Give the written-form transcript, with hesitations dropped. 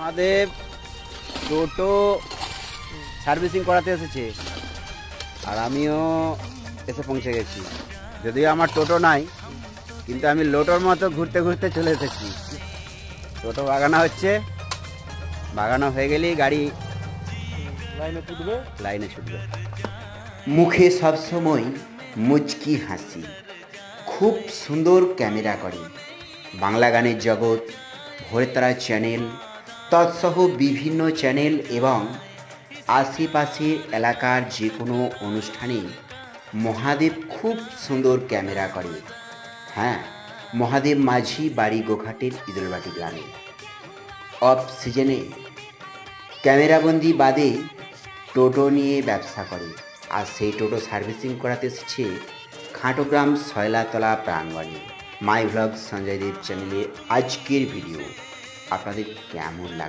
মহাদেব টোটো servicing করাতে এসেছে আর আমিও এসে পৌঁছে গেছি। যদিও আমার টোটো নাই, কিন্তু আমি লোটোর মতো ঘুরতে ঘুরতে চলে এসেছি। টোটো বাগানো হচ্ছে, বাগানো হয়ে গেলেই গাড়ি লাইনে ছুটবে। মুখে সবসময় মুচকি হাসি, খুব সুন্দর ক্যামেরা করে। বাংলা গানের জগৎ, ভোরতারা চ্যানেল, তৎসহ বিভিন্ন চ্যানেল এবং আশেপাশের এলাকার যে কোনো অনুষ্ঠানে মহাদেব খুব সুন্দর ক্যামেরা করে। হ্যাঁ, মহাদেব মাঝি বাড়ি গোঘাটের ইদলবাটি গ্রামে। অফ সিজনে ক্যামেরাবন্দি বাদে টোটো নিয়ে ব্যবসা করে, আর সেই টোটো সার্ভিসিং করাতে এসেছে খাটোগ্রাম শয়লাতলা প্রাঙ্গণে। মাই ভ্লগ সঞ্জয় দেব চ্যানেলে আজকের ভিডিও আপনাদের কেমন লাগে?